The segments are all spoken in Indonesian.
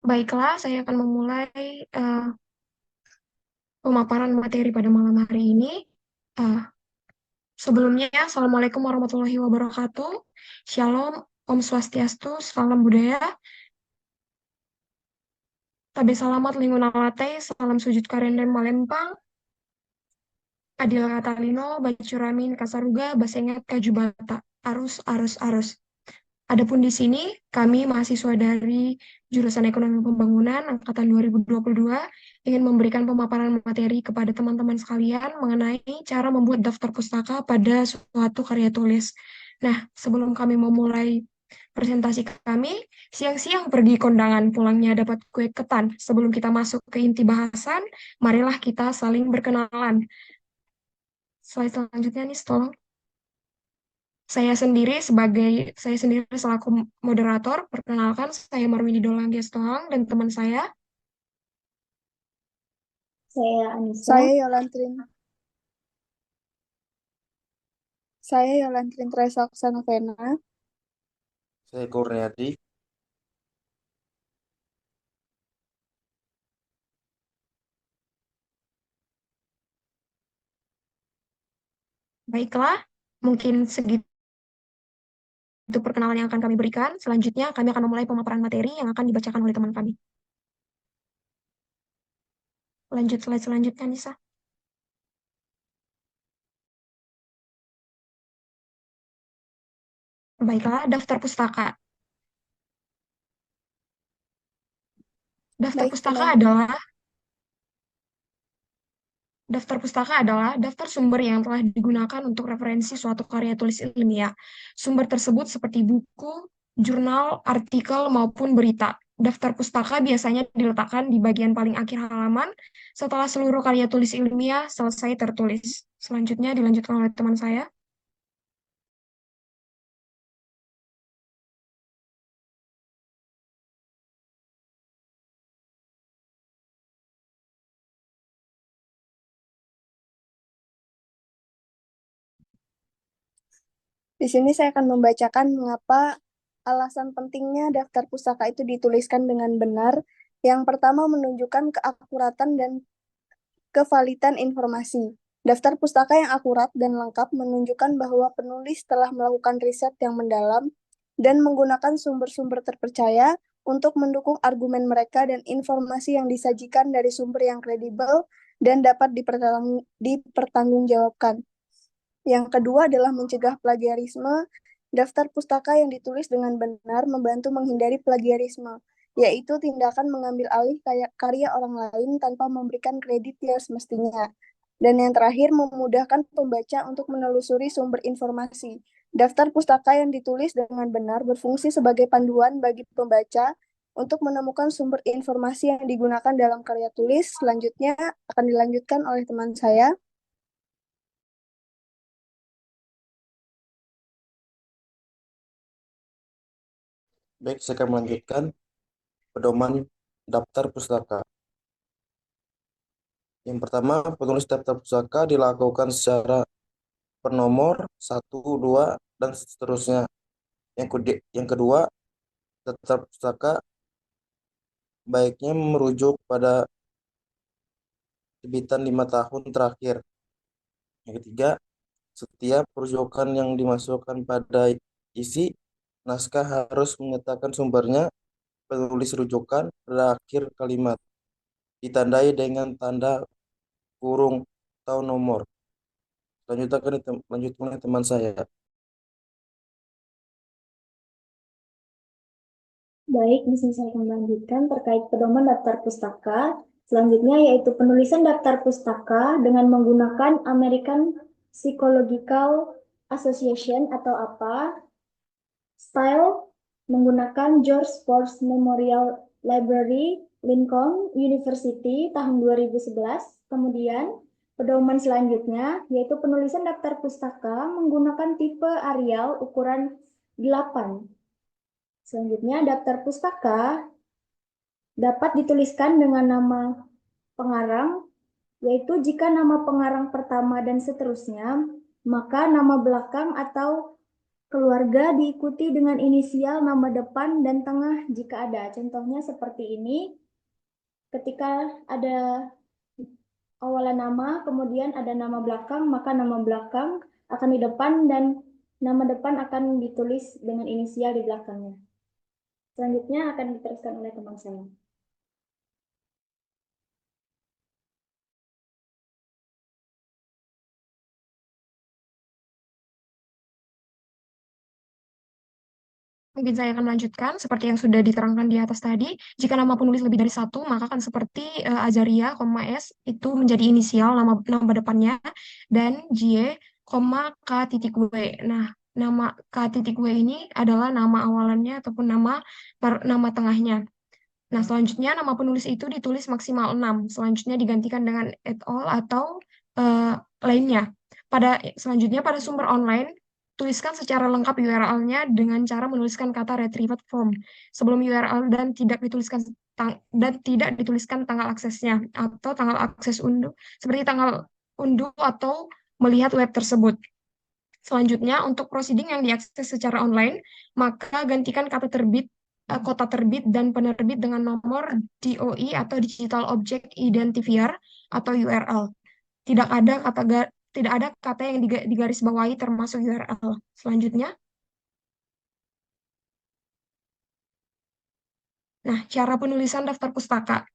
Baiklah, saya akan memulai eh, pemaparan materi pada malam hari ini. Eh, Sebelumnya, Assalamualaikum warahmatullahi wabarakatuh. Shalom, Om Swastiastu, salam budaya. Tabe salamat lingun alate, salam sujud karendem malempang. Adil Katalino, Bacuramin, Kasaruga, Basengat, Kajubata. Arus, arus, arus. Adapun di sini, kami mahasiswa dari jurusan Ekonomi Pembangunan Angkatan 2022 ingin memberikan pemaparan materi kepada teman-teman sekalian mengenai cara membuat daftar pustaka pada suatu karya tulis. Nah, sebelum kami memulai presentasi kami, siang-siang pergi kondangan, pulangnya dapat kue ketan. Sebelum kita masuk ke inti bahasan, marilah kita saling berkenalan. Slide selanjutnya nih, tolong. Saya sendiri selaku moderator, perkenalkan saya Marwini Dolang Gestohang dan teman saya Anissa. Saya Yolantrin. Saya Yolantrin Tresa Oksanovena. Saya Kurniadi. Baiklah, mungkin segitu perkenalan yang akan kami berikan. Selanjutnya kami akan memulai pemaparan materi yang akan dibacakan oleh teman kami. Lanjut slide selanjutnya, Nisa. Baiklah, daftar pustaka. Daftar Baik, pustaka teman. adalah Daftar pustaka adalah daftar sumber yang telah digunakan untuk referensi suatu karya tulis ilmiah. Sumber tersebut seperti buku, jurnal, artikel, maupun berita. Daftar pustaka biasanya diletakkan di bagian paling akhir halaman setelah seluruh karya tulis ilmiah selesai tertulis. Selanjutnya dilanjutkan oleh teman saya. Di sini saya akan membacakan mengapa alasan pentingnya daftar pustaka itu dituliskan dengan benar. Yang pertama, menunjukkan keakuratan dan kevalitan informasi. Daftar pustaka yang akurat dan lengkap menunjukkan bahwa penulis telah melakukan riset yang mendalam dan menggunakan sumber-sumber terpercaya untuk mendukung argumen mereka dan informasi yang disajikan dari sumber yang kredibel dan dapat dipertanggungjawabkan. Yang kedua adalah mencegah plagiarisme. Daftar pustaka yang ditulis dengan benar membantu menghindari plagiarisme, yaitu tindakan mengambil alih karya orang lain tanpa memberikan kredit yang semestinya. Dan yang terakhir, memudahkan pembaca untuk menelusuri sumber informasi. Daftar pustaka yang ditulis dengan benar berfungsi sebagai panduan bagi pembaca untuk menemukan sumber informasi yang digunakan dalam karya tulis. Selanjutnya akan dilanjutkan oleh teman saya. Baik, saya akan melanjutkan pedoman daftar pustaka. Yang pertama, penulis daftar pustaka dilakukan secara per nomor 1, 2, dan seterusnya. Yang kedua, daftar pustaka baiknya merujuk pada terbitan 5 tahun terakhir. Yang ketiga, setiap rujukan yang dimasukkan pada isi naskah harus menyatakan sumbernya. Penulis rujukan pada akhir kalimat ditandai dengan tanda kurung atau nomor. Lanjutkan teman saya. Baik, di sini saya akan melanjutkan terkait pedoman daftar pustaka. Selanjutnya yaitu penulisan daftar pustaka dengan menggunakan American Psychological Association atau APA. Style menggunakan George Sports Memorial Library, Lincoln University tahun 2011. Kemudian pedoman selanjutnya yaitu penulisan daftar pustaka menggunakan tipe Arial ukuran 8. Selanjutnya, daftar pustaka dapat dituliskan dengan nama pengarang, yaitu jika nama pengarang pertama dan seterusnya, maka nama belakang atau Keluarga diikuti dengan inisial, nama depan, dan tengah jika ada. Contohnya seperti ini. Ketika ada awalan nama, kemudian ada nama belakang, maka nama belakang akan di depan dan nama depan akan ditulis dengan inisial di belakangnya. Selanjutnya akan diteruskan oleh teman saya. Mungkin saya akan melanjutkan seperti yang sudah diterangkan di atas tadi. Jika nama penulis lebih dari satu, maka akan seperti Azaria, S itu menjadi inisial nama depannya dan J, K titik W. Nah, nama K titik W ini adalah nama awalannya ataupun nama tengahnya. Nah, selanjutnya nama penulis itu ditulis maksimal 6. Selanjutnya digantikan dengan et al atau lainnya. Selanjutnya pada sumber online, tuliskan secara lengkap URL-nya dengan cara menuliskan kata retrieved from sebelum URL dan tidak dituliskan tanggal aksesnya atau tanggal akses unduh seperti tanggal unduh atau melihat web tersebut. Selanjutnya, untuk proceeding yang diakses secara online, maka gantikan kota terbit dan penerbit dengan nomor DOI atau Digital Object Identifier atau URL. Tidak ada kata yang digarisbawahi termasuk URL. Selanjutnya, nah, cara penulisan daftar pustaka.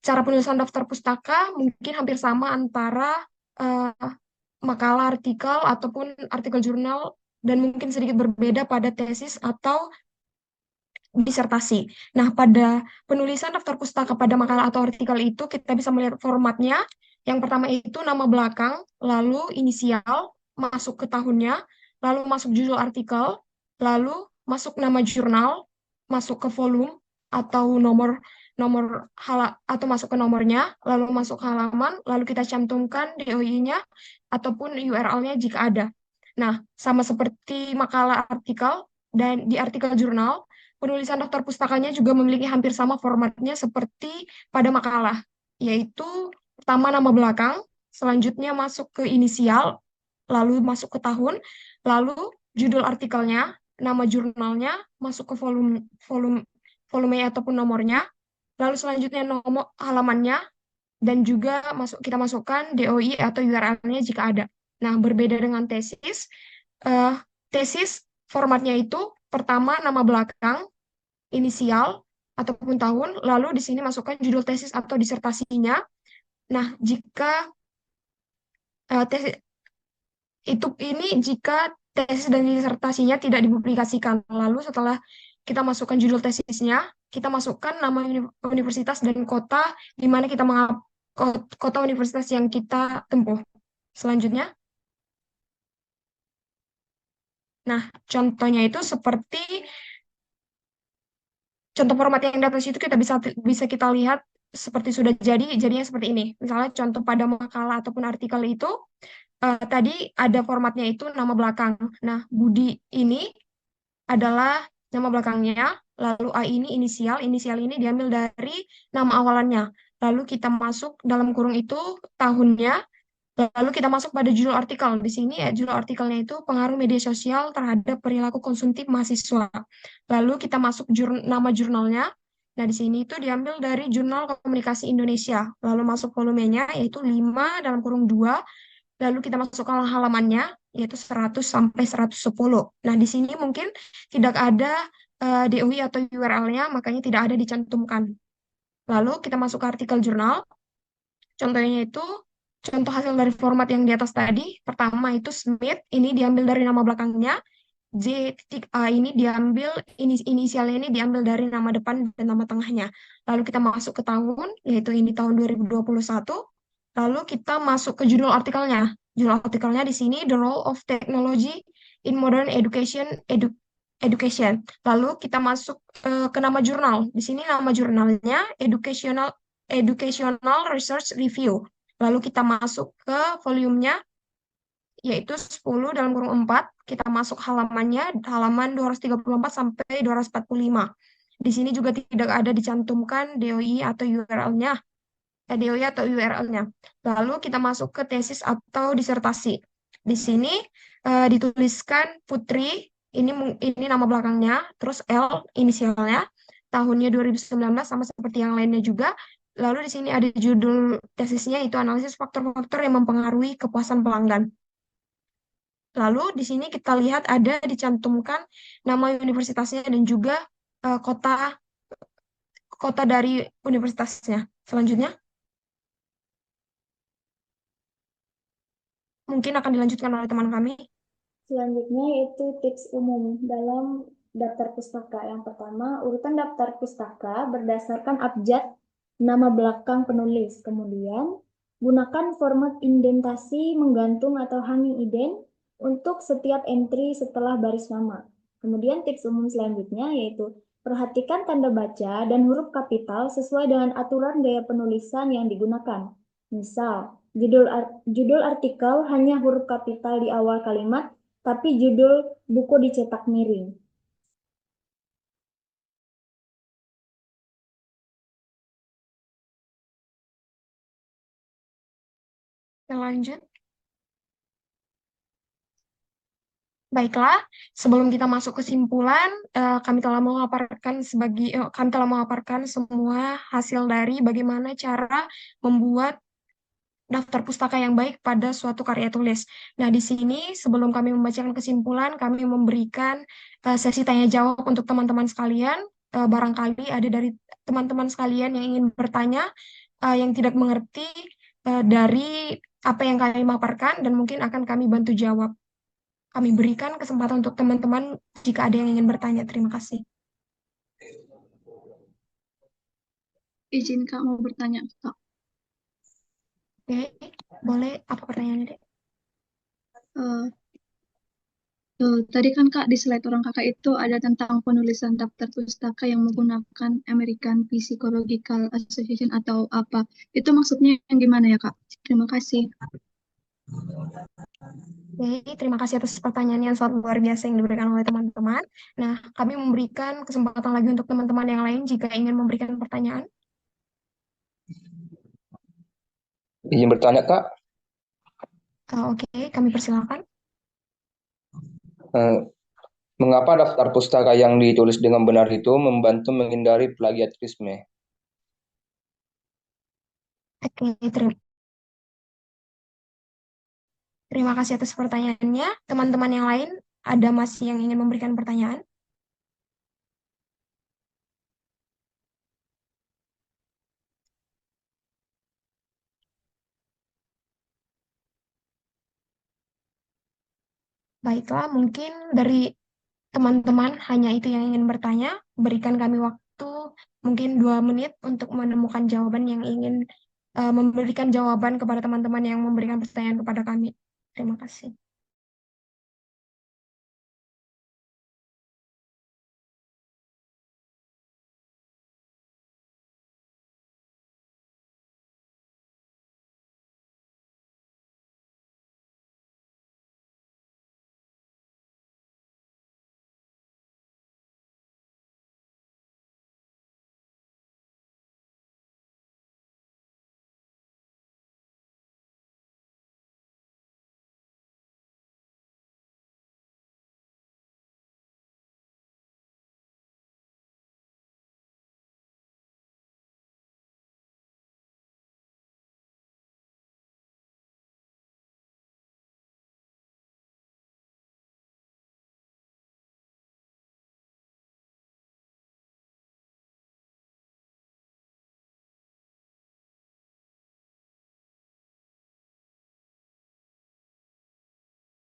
Cara penulisan daftar pustaka mungkin hampir sama antara makalah artikel ataupun artikel jurnal dan mungkin sedikit berbeda pada tesis atau disertasi. Nah, pada penulisan daftar pustaka pada makalah atau artikel itu kita bisa melihat formatnya. Yang pertama itu nama belakang, lalu inisial, masuk ke tahunnya, lalu masuk judul artikel, lalu masuk nama jurnal, masuk ke volume atau nomor atau masuk ke nomornya, lalu masuk halaman, lalu kita cantumkan DOI-nya ataupun URL-nya jika ada. Nah, sama seperti makalah artikel dan di artikel jurnal, penulisan daftar pustakanya juga memiliki hampir sama formatnya seperti pada makalah, yaitu pertama nama belakang, selanjutnya masuk ke inisial, lalu masuk ke tahun, lalu judul artikelnya, nama jurnalnya, masuk ke volume ataupun nomornya, lalu selanjutnya nomor halamannya, dan juga kita masukkan DOI atau URL-nya jika ada. Nah, berbeda dengan tesis formatnya itu pertama nama belakang, inisial ataupun tahun, lalu di sini masukkan judul tesis atau disertasinya. Nah, jika tesis dan disertasinya tidak dipublikasikan, lalu setelah kita masukkan judul tesisnya, kita masukkan nama universitas dan kota di mana kota universitas yang kita tempuh. Selanjutnya, nah, contohnya itu seperti contoh format yang di atas itu kita bisa kita lihat seperti sudah jadinya seperti ini. Misalnya contoh pada makalah ataupun artikel itu tadi ada formatnya itu nama belakang. Nah, Budi ini adalah nama belakangnya, lalu A ini inisial ini diambil dari nama awalannya. Lalu kita masuk dalam kurung itu tahunnya, lalu kita masuk pada judul artikel. Di sini ya judul artikelnya itu pengaruh media sosial terhadap perilaku konsumtif mahasiswa. Lalu kita masuk nama jurnalnya. Nah, di sini itu diambil dari Jurnal Komunikasi Indonesia. Lalu masuk volumenya yaitu 5 dalam kurung 2. Lalu kita masuk ke halamannya yaitu 100 sampai 110. Nah, di sini mungkin tidak ada DOI atau URL-nya, makanya tidak ada dicantumkan. Lalu kita masuk ke artikel jurnal. Contohnya itu contoh hasil dari format yang di atas tadi. Pertama itu Smith, ini diambil dari nama belakangnya. J.A ini diambil, inisialnya ini diambil dari nama depan dan nama tengahnya. Lalu kita masuk ke tahun, yaitu ini tahun 2021. Lalu kita masuk ke judul artikelnya. Judul artikelnya di sini, The Role of Technology in Modern Education. Lalu kita masuk ke nama jurnal. Di sini nama jurnalnya Educational Research Review. Lalu kita masuk ke volumenya, yaitu 10 dalam kurung 4. Kita masuk halamannya, halaman 234 sampai 245. Di sini juga tidak ada dicantumkan DOI atau URL-nya. DOI atau URL-nya. Lalu kita masuk ke tesis atau disertasi. Di sini dituliskan Putri ini nama belakangnya, terus L inisialnya, tahunnya 2019 sama seperti yang lainnya juga. Lalu di sini ada judul tesisnya itu analisis faktor-faktor yang mempengaruhi kepuasan pelanggan. Lalu di sini kita lihat ada dicantumkan nama universitasnya dan juga kota kota dari universitasnya. Selanjutnya mungkin akan dilanjutkan oleh teman kami. Selanjutnya yaitu tips umum dalam daftar pustaka. Yang pertama, urutan daftar pustaka berdasarkan abjad nama belakang penulis. Kemudian, gunakan format indentasi menggantung atau hanging ident untuk setiap entry setelah baris nama. Kemudian tips umum selanjutnya yaitu perhatikan tanda baca dan huruf kapital sesuai dengan aturan gaya penulisan yang digunakan. Misal, judul artikel hanya huruf kapital di awal kalimat, tapi judul buku dicetak miring. Lanjut. Baiklah, sebelum kita masuk kesimpulan, kami telah memaparkan semua hasil dari bagaimana cara membuat daftar pustaka yang baik pada suatu karya tulis. Nah, di sini sebelum kami membacakan kesimpulan, kami memberikan sesi tanya jawab untuk teman-teman sekalian. Barangkali ada dari teman-teman sekalian yang ingin bertanya, yang tidak mengerti dari apa yang kami maparkan, dan mungkin akan kami bantu jawab. Kami berikan kesempatan untuk teman-teman jika ada yang ingin bertanya. Terima kasih. Izin Kak mau bertanya, Kak. Oke, boleh. Apa pertanyaannya, Dek? Eh, Tadi kan Kak di slide orang Kakak itu ada tentang penulisan daftar pustaka yang menggunakan American Psychological Association atau apa. Itu maksudnya yang gimana ya Kak? Terima kasih. Oke, terima kasih atas pertanyaan yang sangat luar biasa yang diberikan oleh teman-teman. Nah, kami memberikan kesempatan lagi untuk teman-teman yang lain jika ingin memberikan pertanyaan. Izin bertanya, Kak. Oke, kami persilakan. Eh, Mengapa daftar pustaka yang ditulis dengan benar itu membantu menghindari plagiarisme? Oke, terima kasih atas pertanyaannya. Teman-teman yang lain, ada masih yang ingin memberikan pertanyaan? Baiklah, mungkin dari teman-teman hanya itu yang ingin bertanya. Berikan kami waktu mungkin 2 menit untuk menemukan jawaban yang ingin memberikan jawaban kepada teman-teman yang memberikan pertanyaan kepada kami. Terima kasih.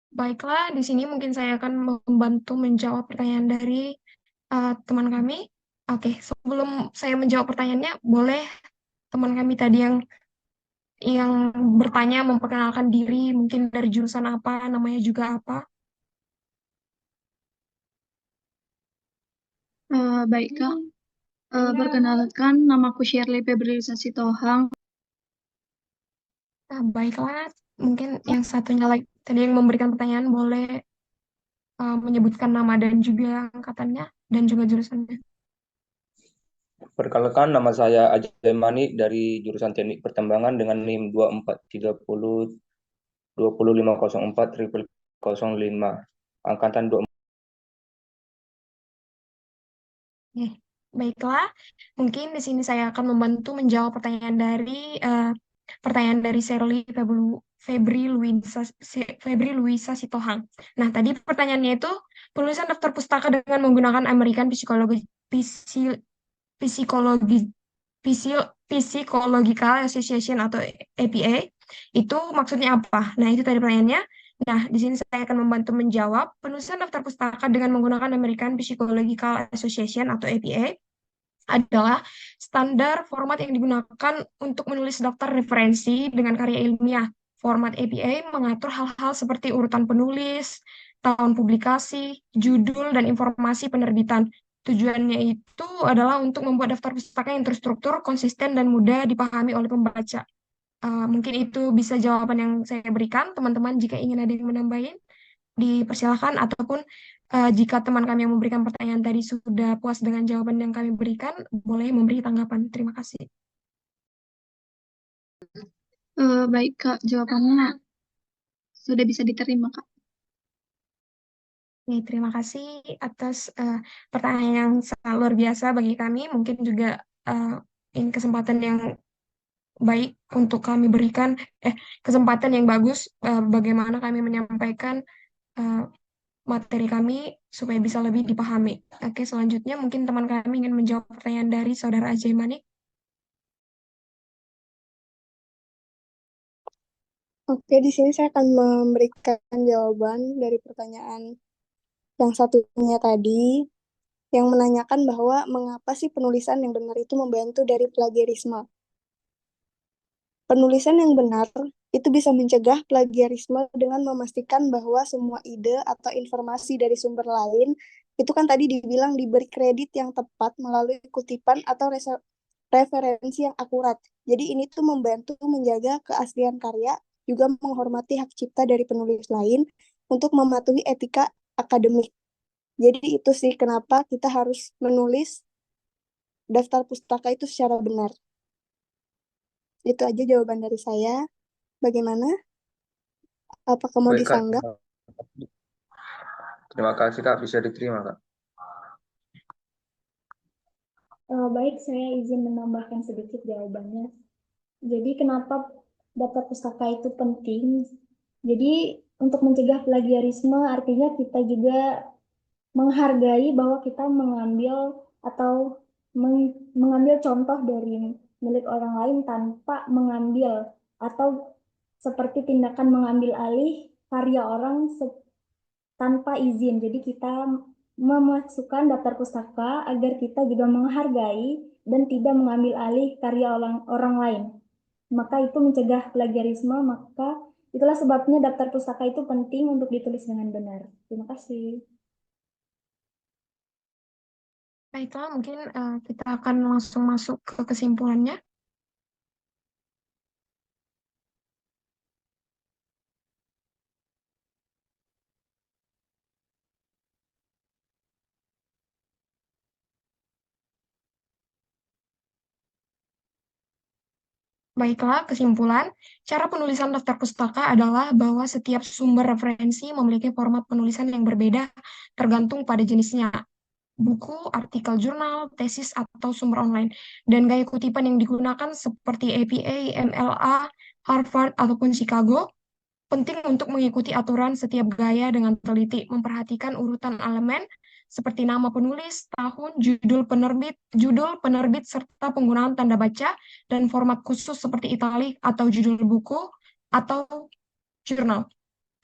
Baiklah, di sini mungkin saya akan membantu menjawab pertanyaan dari teman kami. Oke, sebelum saya menjawab pertanyaannya, boleh teman kami tadi yang bertanya memperkenalkan diri, mungkin dari jurusan apa, namanya juga apa? Baik Kak. Perkenalkan, namaku Shirley Febrilisasi Sitohang. Nah, baiklah, mungkin yang satunya lagi tadi yang memberikan pertanyaan boleh menyebutkan nama dan juga angkatannya dan juga jurusannya. Perkenalkan, nama saya Ajay Mani dari jurusan Teknik Pertambangan dengan NIM 2430 20504 05 angkatan 24. Baiklah, mungkin di sini saya akan membantu menjawab pertanyaan dari Febri Luisa Sitohang. Nah, tadi pertanyaannya itu penulisan daftar pustaka dengan menggunakan American Psychology Psychological Association atau APA itu maksudnya apa? Nah, itu tadi pertanyaannya. Nah, di sini saya akan membantu menjawab penulisan daftar pustaka dengan menggunakan American Psychological Association atau APA adalah standar format yang digunakan untuk menulis daftar referensi dengan karya ilmiah. Format APA mengatur hal-hal seperti urutan penulis, tahun publikasi, judul, dan informasi penerbitan. Tujuannya itu adalah untuk membuat daftar pustaka yang terstruktur, konsisten, dan mudah dipahami oleh pembaca. Mungkin itu bisa jawaban yang saya berikan. Teman-teman, jika ingin ada yang menambahin, dipersilahkan. Ataupun jika teman kami yang memberikan pertanyaan tadi sudah puas dengan jawaban yang kami berikan, boleh memberi tanggapan. Terima kasih. Baik, Kak. Jawabannya sudah bisa diterima, Kak. Oke, terima kasih atas pertanyaan yang sangat luar biasa bagi kami. Mungkin juga ini kesempatan yang baik untuk kami berikan, kesempatan yang bagus bagaimana kami menyampaikan materi kami supaya bisa lebih dipahami. Oke, selanjutnya mungkin teman kami ingin menjawab pertanyaan dari Saudara Ajay Manik. Oke, di sini saya akan memberikan jawaban dari pertanyaan yang satunya tadi, yang menanyakan bahwa mengapa sih penulisan yang benar itu membantu dari plagiarisme. Penulisan yang benar itu bisa mencegah plagiarisme dengan memastikan bahwa semua ide atau informasi dari sumber lain itu kan tadi dibilang diberi kredit yang tepat melalui kutipan atau referensi yang akurat. Jadi ini tuh membantu menjaga keaslian karya, juga menghormati hak cipta dari penulis lain untuk mematuhi etika akademik. Jadi itu sih kenapa kita harus menulis daftar pustaka itu secara benar. Itu aja jawaban dari saya. Bagaimana? Apakah mau Baik, Kak. disanggah? Terima kasih, Kak. Bisa diterima, Kak. Baik, saya izin menambahkan sedikit jawabannya. Jadi kenapa daftar pustaka itu penting? Jadi untuk mencegah plagiarisme artinya kita juga menghargai bahwa kita mengambil atau mengambil contoh dari milik orang lain tanpa mengambil atau seperti tindakan mengambil alih karya orang tanpa izin. Jadi kita memasukkan daftar pustaka agar kita juga menghargai dan tidak mengambil alih karya orang lain. Maka itu mencegah plagiarisme, maka itulah sebabnya daftar pustaka itu penting untuk ditulis dengan benar. Terima kasih. Baiklah, mungkin kita akan langsung masuk ke kesimpulannya. Baiklah, kesimpulan. Cara penulisan daftar pustaka adalah bahwa setiap sumber referensi memiliki format penulisan yang berbeda tergantung pada jenisnya. Buku, artikel jurnal, tesis, atau sumber online. Dan gaya kutipan yang digunakan seperti APA, MLA, Harvard, ataupun Chicago, penting untuk mengikuti aturan setiap gaya dengan teliti, memperhatikan urutan elemen seperti nama penulis, tahun, judul penerbit, serta penggunaan tanda baca, dan format khusus seperti italik atau judul buku, atau jurnal.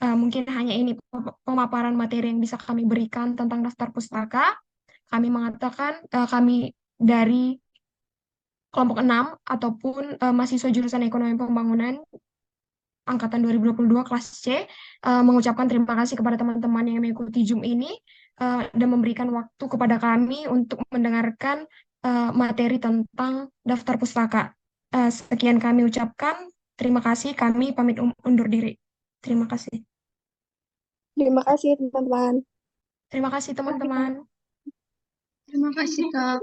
Mungkin hanya ini pemaparan materi yang bisa kami berikan tentang daftar pustaka. Kami mengatakan kami dari kelompok 6 ataupun mahasiswa jurusan Ekonomi Pembangunan angkatan 2022 kelas C mengucapkan terima kasih kepada teman-teman yang mengikuti Zoom ini dan memberikan waktu kepada kami untuk mendengarkan materi tentang daftar pustaka. Sekian kami ucapkan, terima kasih, kami pamit undur diri. Terima kasih. Terima kasih, teman-teman. Terima kasih, teman-teman. Terima kasih, Kak.